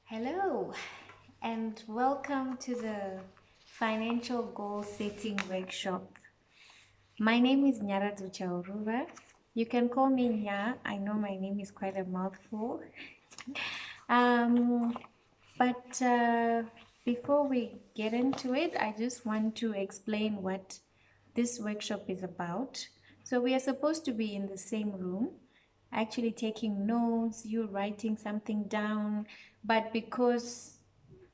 Hello, and welcome to the Financial Goal Setting Workshop. My name is Nyara Duchaurura. You can call me Nya. I know my name is quite a mouthful. Um, but before we get into it, I just want to explain what this workshop is about. So we are supposed to be in the same room, actually taking notes, you writing something down, but because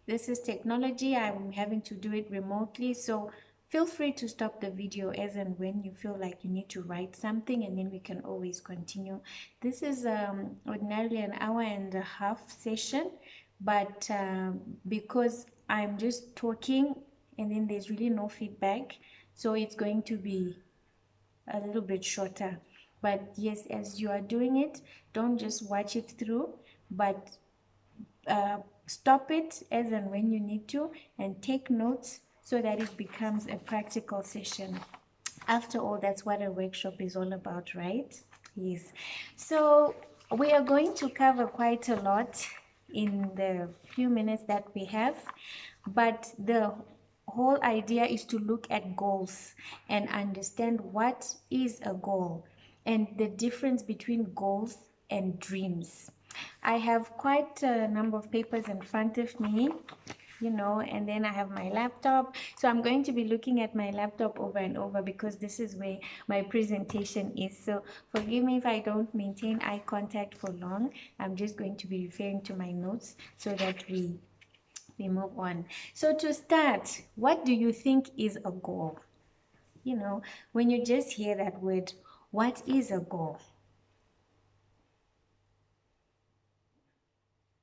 this is technology, I'm having to do it remotely. So feel free to stop the video as and when you feel like you need to write something, and then we can always continue. This is ordinarily an hour and a half session, but because I'm just talking and then there's really no feedback, so it's going to be a little bit shorter. But yes, as you are doing it, don't just watch it through, but stop it as and when you need to and take notes so that it becomes a practical session. After all, that's what a workshop is all about, right? Yes. So we are going to cover quite a lot in the few minutes that we have, but the whole idea is to look at goals and understand what is a goal and the difference between goals and dreams. I have quite a number of papers in front of me, and then I have my laptop. So I'm going to be looking at my laptop over and over because this is where my presentation is. So forgive me if I don't maintain eye contact for long. I'm just going to be referring to my notes so that we move on. So to start, what do you think is a goal? When you just hear that word, what is a goal?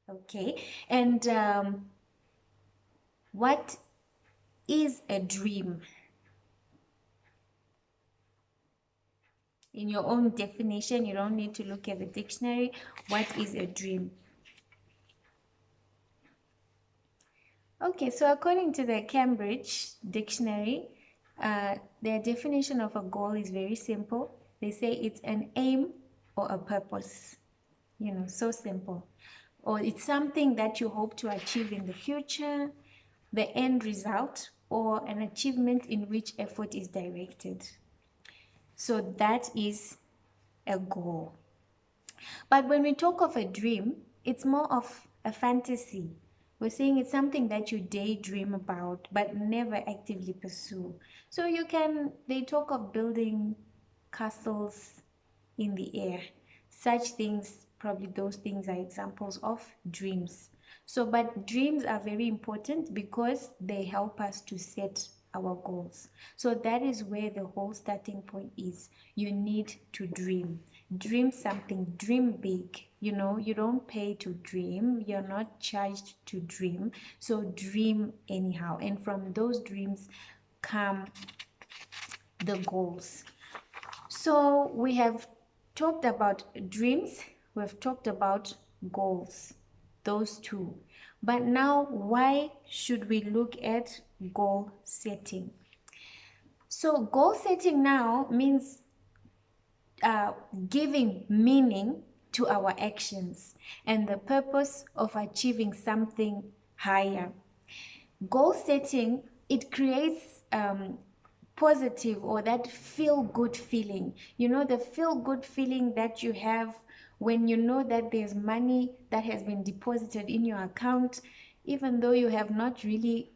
Okay, and what is a dream? In your own definition, you don't need to look at the dictionary. What is a dream? Okay, so according to the Cambridge Dictionary, their definition of a goal is very simple. They say it's an aim or a purpose. So simple. Or it's something that you hope to achieve in the future, the end result, or an achievement in which effort is directed. So that is a goal. But when we talk of a dream, it's more of a fantasy. We're saying it's something that you daydream about but never actively pursue. So they talk of building castles in the air. Such things, probably those things are examples of dreams. So, but dreams are very important because they help us to set our goals. So that is where the whole starting point is. You need to dream. Dream something, dream big. You don't pay to dream, you're not charged to dream. So dream anyhow. And from those dreams come the goals. So we have talked about dreams, we've talked about goals, those two. But now, why should we look at goal setting? So goal setting now means giving meaning to our actions and the purpose of achieving something higher. Goal setting, it creates positive or that feel good feeling. The feel good feeling that you have when you know that there's money that has been deposited in your account, even though you have not really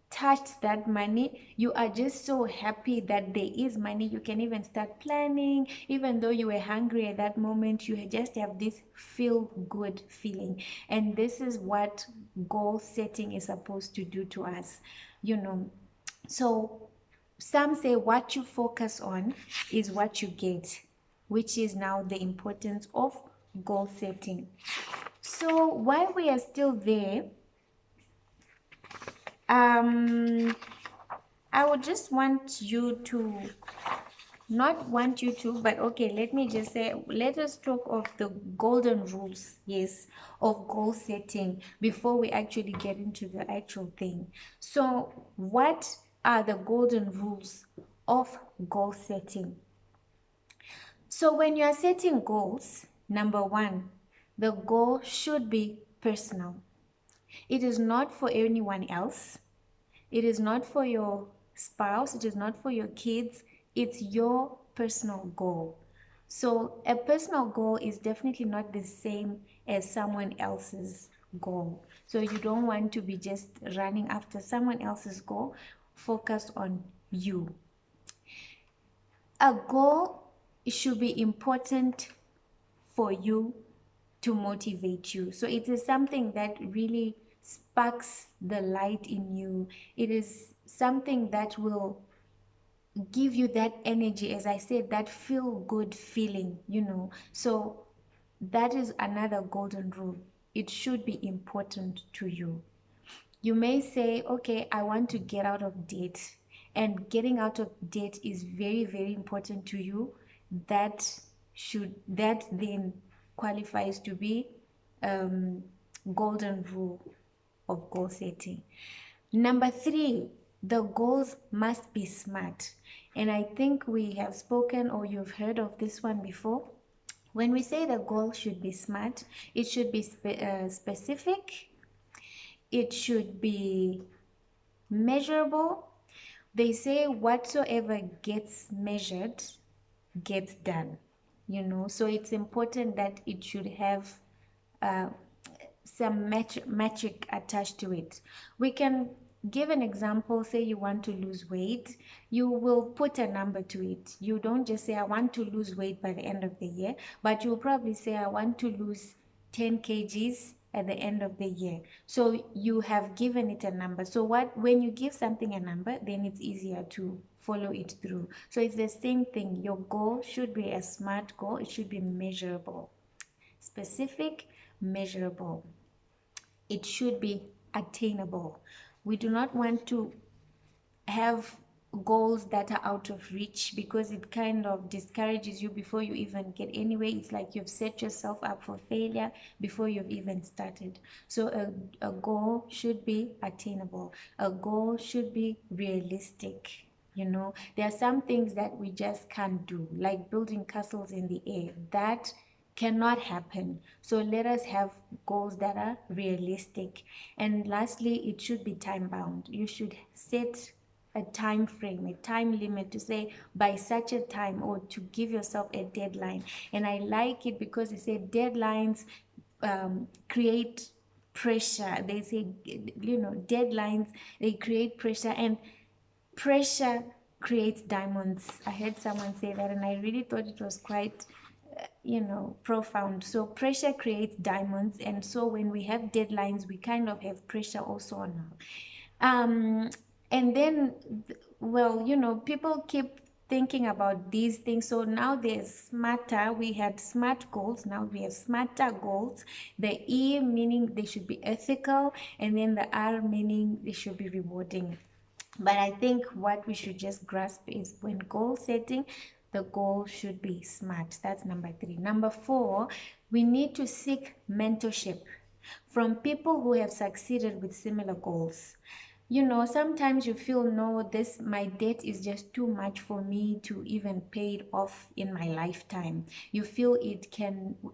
touched that money, you are just so happy that there is money. You can even start planning, even though you were hungry at that moment. You just have this feel good feeling, and this is what goal setting is supposed to do to us. So some say what you focus on is what you get, which is now the importance of goal setting. So while we are still there, I would just want you to, not want you to, but okay, let me just say, let us talk of the golden rules, yes, of goal setting before we actually get into the actual thing. So what are the golden rules of goal setting? So when you are setting goals, number one, the goal should be personal. It is not for anyone else. It is not for your spouse. It is not for your kids. It's your personal goal. So a personal goal is definitely not the same as someone else's goal. So you don't want to be just running after someone else's goal. Focus on you. A goal should be important for you to motivate you. So it is something that really sparks the light in you. It is something that will give you that energy, as I said, that feel good feeling, So that is another golden rule. It should be important to you. You may say, okay, I want to get out of debt, and getting out of debt is very, very important to you. That then qualifies to be golden rule of goal setting. Number 3, the goals must be smart. And I think we have spoken, or you've heard of this one before. When we say the goal should be smart, it should be specific, it should be measurable. They say whatsoever gets measured gets done, So it's important that it should have some metric attached to it. We can give an example. Say you want to lose weight, you will put a number to it. You don't just say I want to lose weight by the end of the year, but you'll probably say I want to lose 10 kgs at the end of the year. So you have given it a number. So when you give something a number, then it's easier to follow it through. So it's the same thing. Your goal should be a smart goal. It should be measurable, specific, measurable. It should be attainable. We do not want to have goals that are out of reach, because it kind of discourages you before you even get anywhere. It's like you've set yourself up for failure before you've even started. So a goal should be attainable. A goal should be realistic. There are some things that we just can't do, like building castles in the air. That cannot happen. So let us have goals that are realistic. And lastly, it should be time bound. You should set a time frame, a time limit, to say by such a time, or to give yourself a deadline. And I like it because they say deadlines create pressure. They say, deadlines, they create pressure, and pressure creates diamonds. I heard someone say that, and I really thought it was quite profound. So pressure creates diamonds, and so when we have deadlines, we kind of have pressure also on and then, well, people keep thinking about these things. So now there's smarter. We had smart goals, now we have smarter goals. The E meaning they should be ethical, and then the R meaning they should be rewarding. But I think what we should just grasp is, when goal setting, the goal should be smart. That's number 3. Number 4, we need to seek mentorship from people who have succeeded with similar goals. Sometimes you feel, no, my debt is just too much for me to even pay it off in my lifetime. You feel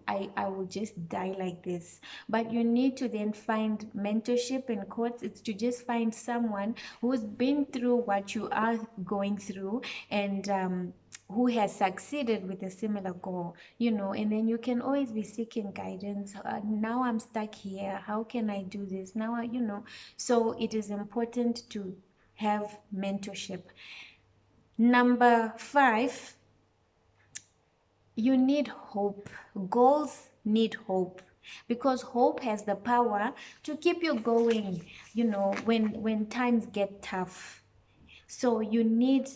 I will just die like this. But you need to then find mentorship, in quotes. It's to just find someone who's been through what you are going through, and who has succeeded with a similar goal, and then you can always be seeking guidance. Now I'm stuck here. How can I do this? Now, so it is important to have mentorship. Number 5, you need hope. Goals need hope, because hope has the power to keep you going, when times get tough. So you need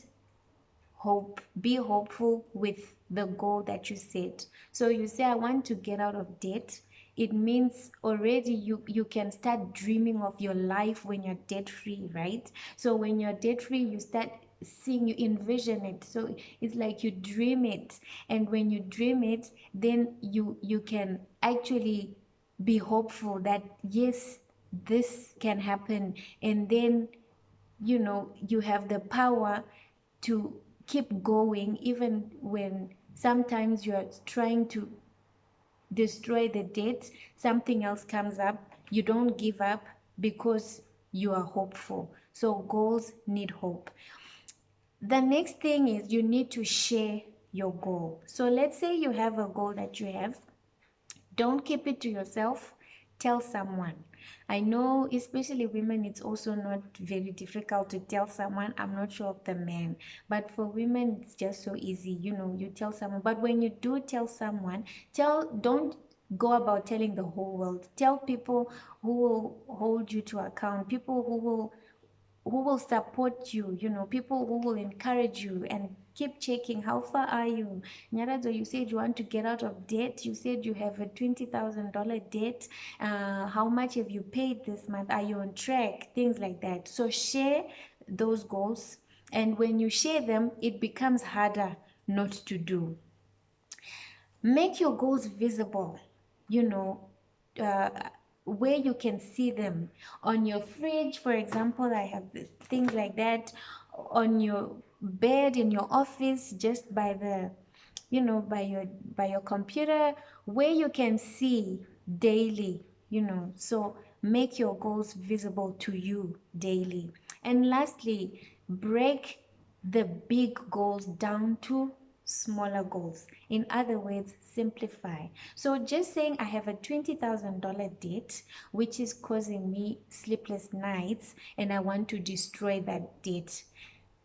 hope. Be hopeful with the goal that you set. So you say, I want to get out of debt. It means already you can start dreaming of your life when you're debt free, right? So when you're debt free, you start seeing, you envision it. So it's like you dream it, and when you dream it, then you can actually be hopeful that yes, this can happen. And then you have the power to keep going, even when sometimes you're trying to destroy the debt, something else comes up, you don't give up because you are hopeful. So goals need hope. The next thing is you need to share your goal. So let's say you have a goal that you have. Don't keep it to yourself. Tell someone. I know, especially women, it's also not very difficult to tell someone. I'm not sure of the men, but for women, it's just so easy. You know, you tell someone. But when you do tell someone, don't go about telling the whole world. Tell people who will hold you to account, people who will support you, you know, people who will encourage you and keep checking how far are you. Nyarazo, you said you want to get out of debt. You said you have a $20,000 debt. How much have you paid this month? Are you on track? Things like that. So share those goals. And when you share them, it becomes harder not to do. Make your goals visible, you know, uh, where you can see them on your fridge. For example, I have things like that on your bed in your office, just by the, you know, by your computer, where you can see daily, you know. So make your goals visible to you daily. And lastly, break the big goals down to smaller goals. In other words, simplify. So just saying I have a $20,000 debt which is causing me sleepless nights and I want to destroy that debt,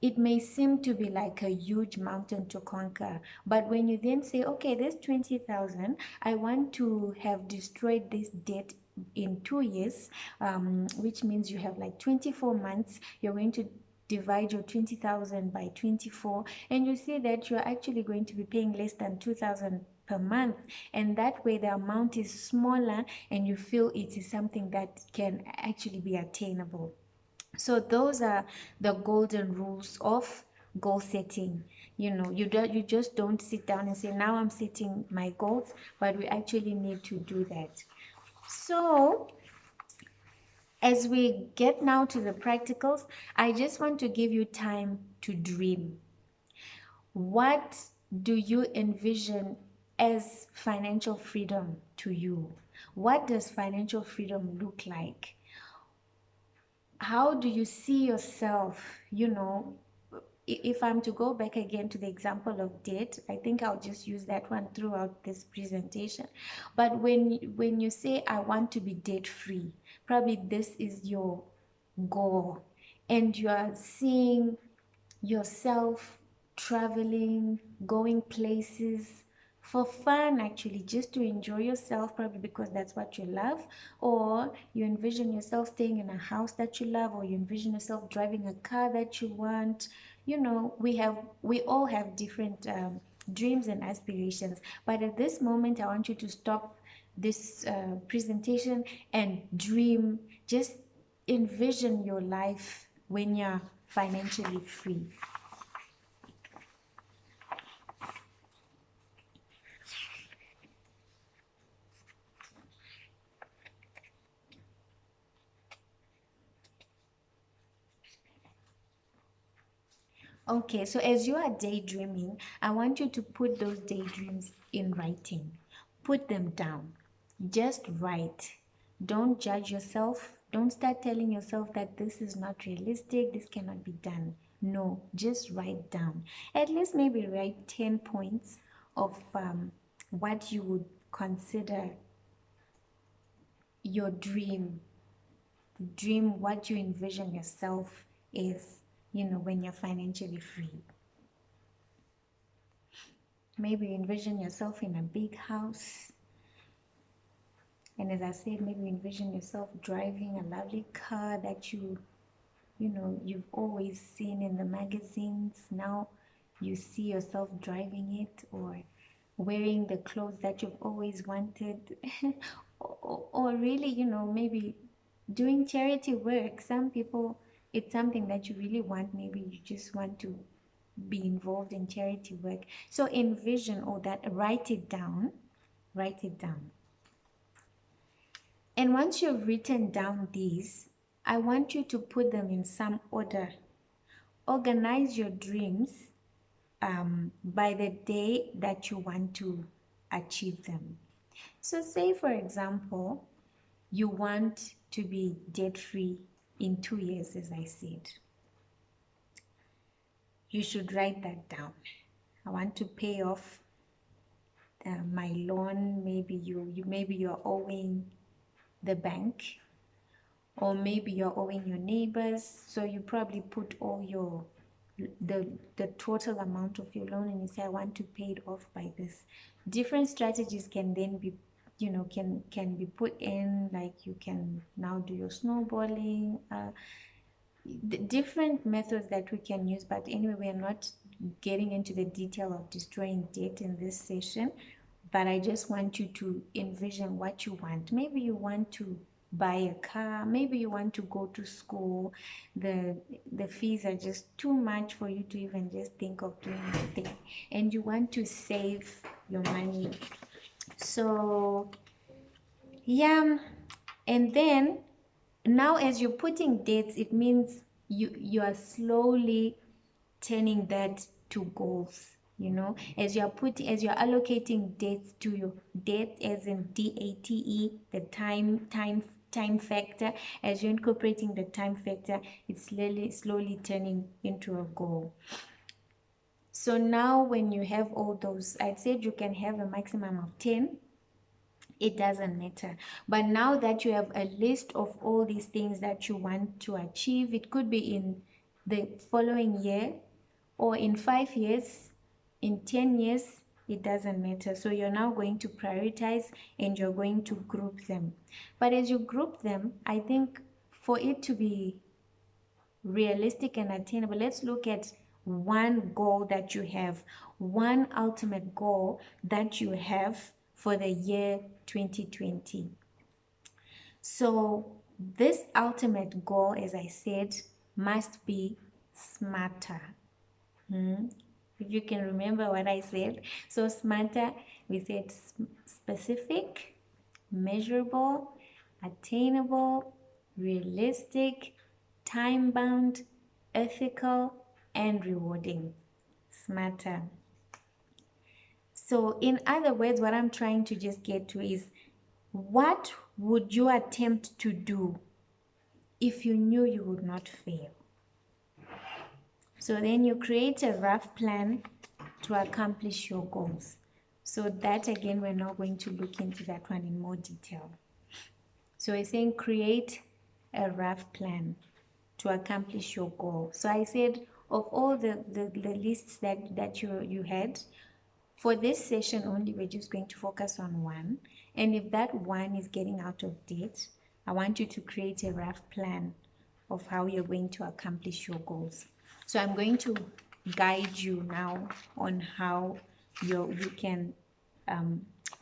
it may seem to be like a huge mountain to conquer. But when you then say, okay, there's 20,000, I want to have destroyed this debt in 2 years, which means you have like 24 months. You're going to divide your 20,000 by 24, and you see that you're actually going to be paying less than 2,000 per month, and that way the amount is smaller and you feel it is something that can actually be attainable. So those are the golden rules of goal setting. You know, you just don't sit down and say, now I'm setting my goals, but we actually need to do that. So as we get now to the practicals, I just want to give you time to dream. What do you envision as financial freedom to you? What does financial freedom look like? How do you see yourself? You know, if I'm to go back again to the example of debt, I think I'll just use that one throughout this presentation. But when you say I want to be debt free, probably this is your goal, and you are seeing yourself traveling, going places for fun, actually, just to enjoy yourself, probably because that's what you love. Or you envision yourself staying in a house that you love, or you envision yourself driving a car that you want. You know, we all have different dreams and aspirations, but at this moment I want you to stop this presentation and dream. Just envision your life when you're financially free. Okay, so as you are daydreaming, I want you to put those daydreams in writing. Put them down. Just write. Don't judge yourself. Don't start telling yourself that this is not realistic, this cannot be done. No, just write down. At least maybe write 10 points of what you would consider your dream. The dream, what you envision yourself is, you know, when you're financially free. Maybe envision yourself in a big house. And as I said, maybe envision yourself driving a lovely car that you know, you've always seen in the magazines. Now you see yourself driving it, or wearing the clothes that you've always wanted. or really, you know, maybe doing charity work. Some people, it's something that you really want. Maybe you just want to be involved in charity work. So envision all that, write it down. And once you've written down these, I want you to put them in some order. Organize your dreams by the day that you want to achieve them. So say, for example, you want to be debt-free in 2 years, as I said. You should write that down. I want to pay off my loan. Maybe maybe you're owing the bank, or maybe you're owing your neighbors. So you probably put all your the total amount of your loan and you say, I want to pay it off by this. Different strategies can then be, can be put in, like you can now do your snowballing, the different methods that we can use. But anyway, we are not getting into the detail of destroying debt in this session, but I just want you to envision what you want. Maybe you want to buy a car, maybe you want to go to school. The fees are just too much for you to even just think of doing anything, and you want to save your money. So yeah, and then now as you're putting dates, it means you are slowly turning that to goals. As you're allocating dates to your date, as in DATE, the time factor. As you're incorporating the time factor, it's slowly turning into a goal. So now when you have all those, I'd said you can have a maximum of 10. It doesn't matter. But now that you have a list of all these things that you want to achieve, it could be in the following year, or in 5 years, in 10 years, it doesn't matter. So you're now going to prioritize and you're going to group them. But as you group them, I think for it to be realistic and attainable, let's look at one goal that you have, one ultimate goal that you have for the year 2020. So this ultimate goal, as I said, must be smarter. If you can remember what I said. So smarter, we said specific, measurable, attainable, realistic, time-bound, ethical, and rewarding. Smarter. So in other words, what I'm trying to just get to is, what would you attempt to do if you knew you would not fail? So then you create a rough plan to accomplish your goals. So that, again, we're not going to look into that one in more detail. So we're saying create a rough plan to accomplish your goal. So I said, of all the lists that you had, for this session only, we're just going to focus on one. And if that one is getting out of date, I want you to create a rough plan of how you're going to accomplish your goals. So I'm going to guide you now on how you can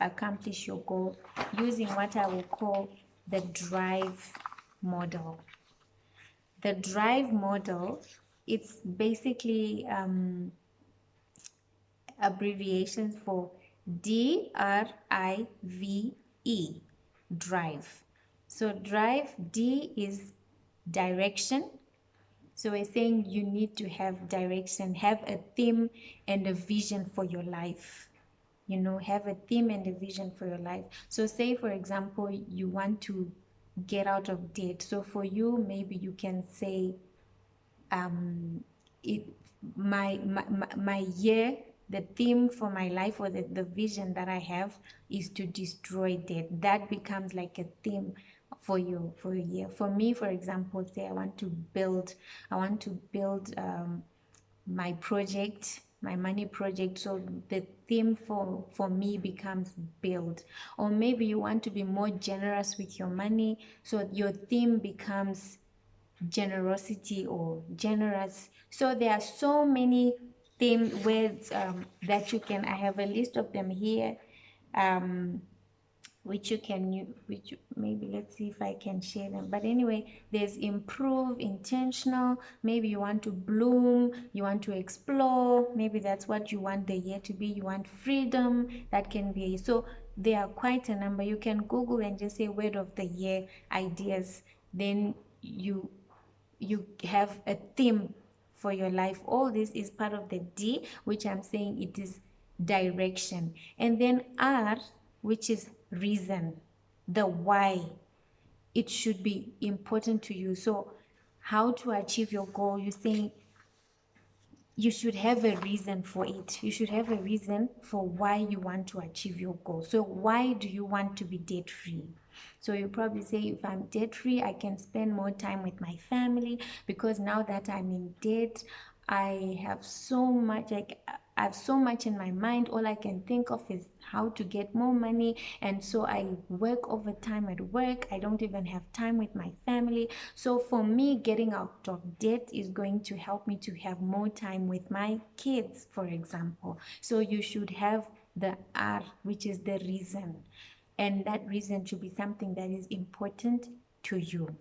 accomplish your goal using what I will call the DRIVE model. The DRIVE model, it's basically abbreviations for DRIVE, DRIVE. So DRIVE, D is direction. So we're saying you need to have direction, have a theme and a vision for your life. Have a theme and a vision for your life. So say, for example, you want to get out of debt. So for you, maybe you can say, my year, the theme for my life, or the vision that I have, is to destroy debt. That becomes like a theme for you for a year. For me, for example, say I want to build my project, my money project. So the theme for me becomes build. Or maybe you want to be more generous with your money, so your theme becomes generosity or generous. So there are so many theme words that you can, I have a list of them here, which maybe, let's see if I can share them. But anyway, there's improve, intentional, maybe you want to bloom, you want to explore, maybe that's what you want the year to be. You want freedom, that can be. So there are quite a number. You can Google and just say word of the year ideas, then you have a theme for your life. All this is part of the D, which I'm saying it is direction. And then R, which is reason, the why it should be important to you. So how to achieve your goal, you think you should have a reason for it. You should have a reason for why you want to achieve your goal. So why do you want to be debt free? So you probably say, if I'm debt free, I can spend more time with my family, because now that I'm in debt, I have so much, like I have so much in my mind. All I can think of is how to get more money. And so I work overtime at work. I don't even have time with my family. So for me, getting out of debt is going to help me to have more time with my kids, for example. So you should have the R, which is the reason. And that reason should be something that is important to you.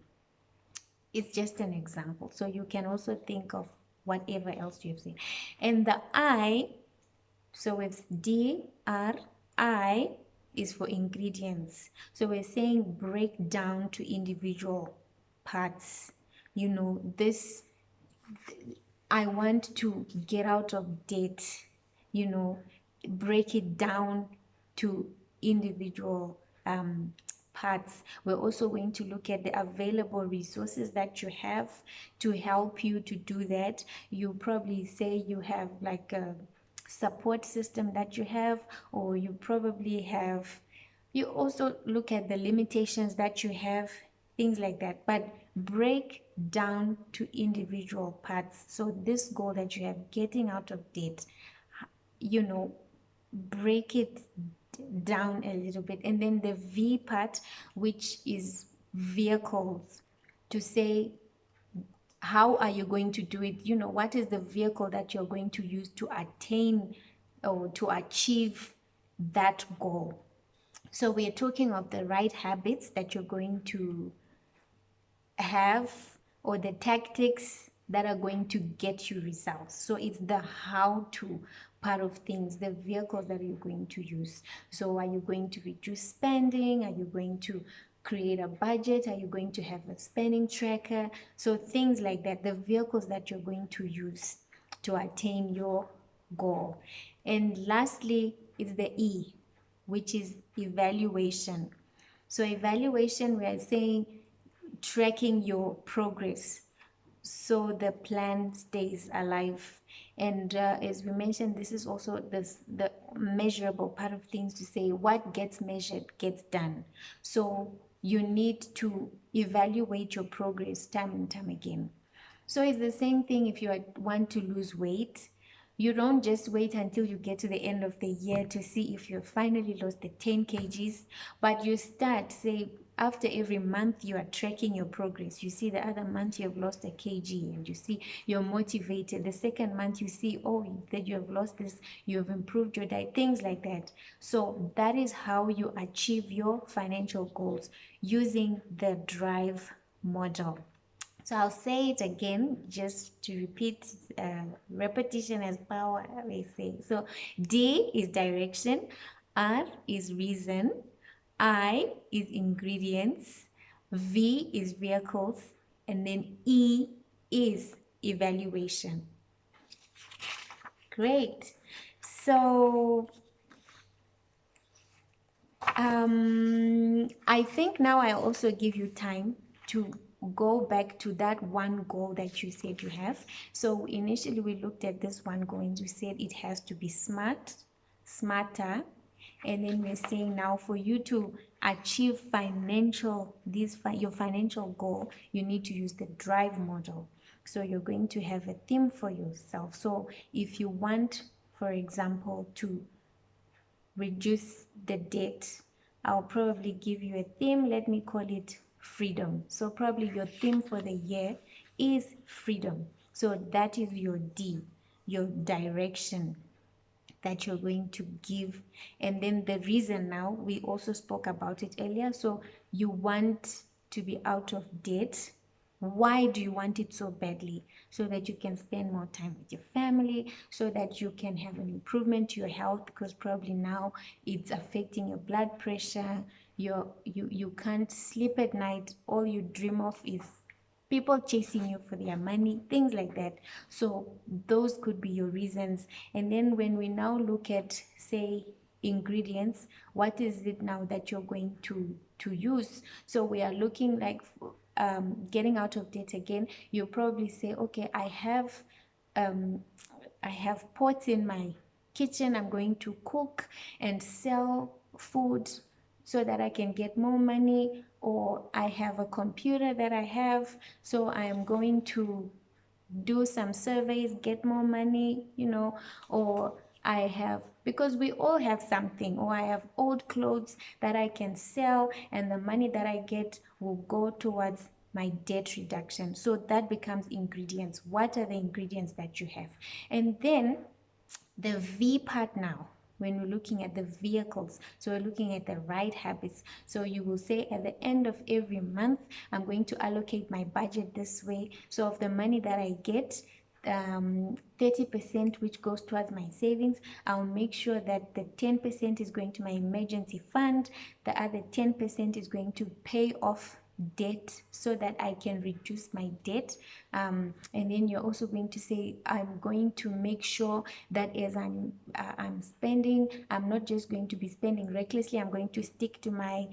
It's just an example. So you can also think of whatever else you've seen. And the I, so it's D, R, I is for ingredients. So we're saying break down to individual parts. You know, this, I want to get out of debt, you know, break it down to individual parts. We're also going to look at the available resources that you have to help you to do that. You probably say you have like a support system that you have, or you probably have, you also look at the limitations that you have, things like that. But break down to individual parts. So this goal that you have, getting out of debt, you know, break it down a little bit. And then the V part, which is vehicles, to say how are you going to do it, you know, what is the vehicle that you're going to use to attain or to achieve that goal. So we're talking of the right habits that you're going to have, or the tactics that are going to get you results. So it's the how to part of things, the vehicles that you're going to use. So are you going to reduce spending? Are you going to create a budget? Are you going to have a spending tracker? So things like that, the vehicles that you're going to use to attain your goal. And lastly, it's the E, which is evaluation. So evaluation, we are saying tracking your progress so the plan stays alive. And as we mentioned, this is also the measurable part of things, to say what gets measured gets done. So you need to evaluate your progress time and time again. So it's the same thing if you want to lose weight. You don't just wait until you get to the end of the year to see if you've finally lost the 10 kgs, but you start, say, after every month you are tracking your progress. You see the other month you have lost a kg, and you see you're motivated. The second month you see, oh, that you have lost this, you have improved your diet, things like that. So that is how you achieve your financial goals, using the DRIVE model. So I'll say it again just to repeat, repetition as power, they say. So D is direction, R is reason, I is ingredients, V is vehicles, and then E is evaluation. Great. So I think now I also give you time to go back to that one goal that you said you have. So initially we looked at this one goal and you said it has to be smart, smarter, and then we're saying now for you to achieve your financial goal, you need to use the DRIVE model. So you're going to have a theme for yourself. So if you want, for example, to reduce the debt, I'll probably give you a theme. Let me call it freedom. So probably your theme for the year is freedom. So that is your D, your direction that you're going to give. And then the reason, now we also spoke about it earlier. So you want to be out of debt. Why do you want it so badly? So that you can spend more time with your family, so that you can have an improvement to your health, because probably now it's affecting your blood pressure. You can't sleep at night. All you dream of is people chasing you for their money, things like that. So those could be your reasons. And then when we now look at, say, ingredients, what is it now that you're going to use? So we are looking like getting out of debt again. You probably say, okay, um, I have pots in my kitchen. I'm going to cook and sell food so that I can get more money, or I have a computer that I have, so I am going to do some surveys, get more money, or I have, because we all have something, or I have old clothes that I can sell, and the money that I get will go towards my debt reduction. So that becomes ingredients. What are the ingredients that you have? And then the V part now, when we're looking at the vehicles, so we're looking at the right habits. So you will say at the end of every month, I'm going to allocate my budget this way. So of the money that I get, 30% which goes towards my savings, I'll make sure that the 10% is going to my emergency fund, the other 10% is going to pay off debt so that I can reduce my debt. And then you're also going to say, I'm going to make sure that as I'm spending, I'm not just going to be spending recklessly. I'm going to stick to my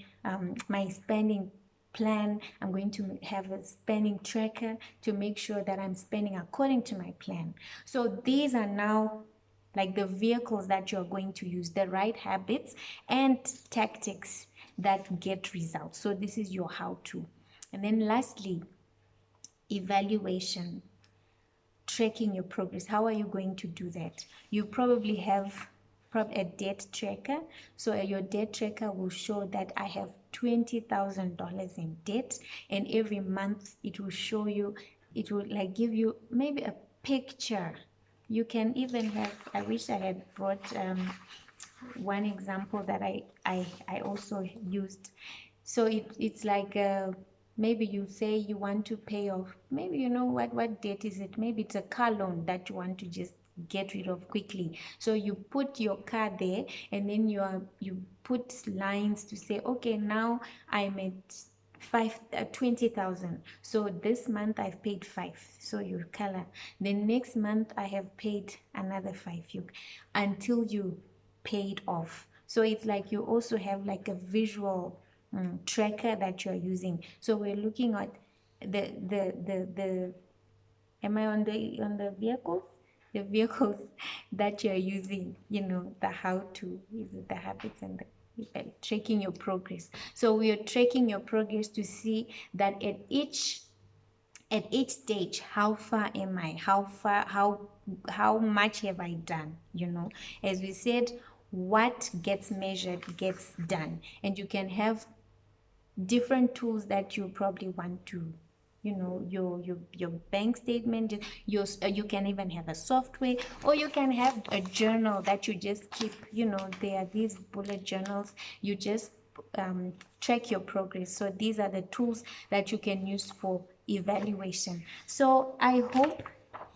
my spending plan. I'm going to have a spending tracker to make sure that I'm spending according to my plan. So these are now like the vehicles that you're going to use, the right habits and tactics that get results. So this is your how-to. And then lastly, evaluation, tracking your progress. How are you going to do that? You probably have a debt tracker. So your debt tracker will show that I have $20,000 in debt, and every month it will show you, it will like give you maybe a picture. You can even have, I wish I had brought one example that I also used. So it's like maybe you say you want to pay off, maybe what debt is it? Maybe it's a car loan that you want to just get rid of quickly. So you put your car there, and then you put lines to say, okay, now I'm at 20,000. So this month I've paid 5. So you color. Then next month I have paid another 5. Until you paid off. So it's like you also have like a visual tracker that you're using. So we're looking at the am I on the vehicles? The vehicles that you're using, the how to, is it the habits and the tracking your progress. So we are tracking your progress to see that at each stage, how far am I, how much have I done. As we said, what gets measured gets done. And you can have different tools that you probably want to, your bank statement, you can even have a software, or you can have a journal that you just keep. There are these bullet journals, you just track your progress. So these are the tools that you can use for evaluation. So I hope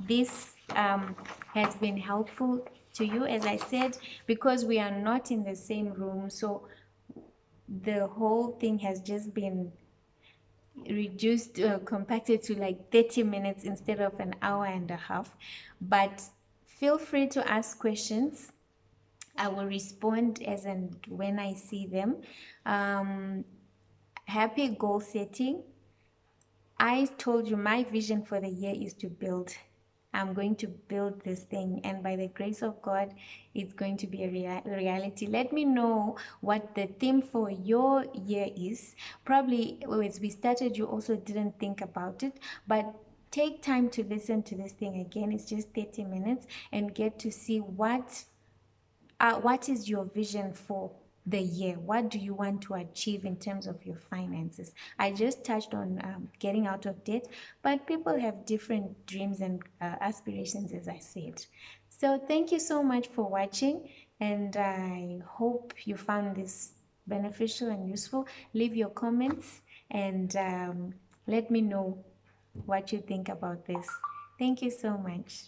this has been helpful to you. As I said, because we are not in the same room, so the whole thing has just been reduced, compacted to like 30 minutes instead of an hour and a half. But feel free to ask questions. I will respond as and when I see them. Happy goal setting. I told you my vision for the year is to build. I'm going to build this thing, and by the grace of God, it's going to be a reality. Let me know what the theme for your year is. Probably as we started, you also didn't think about it, but take time to listen to this thing again. It's just 30 minutes, and get to see what is your vision for the year. What do you want to achieve in terms of your finances? I just touched on getting out of debt, but people have different dreams and aspirations, as I said. So thank you so much for watching, and I hope you found this beneficial and useful. Leave your comments, and let me know what you think about this. Thank you so much.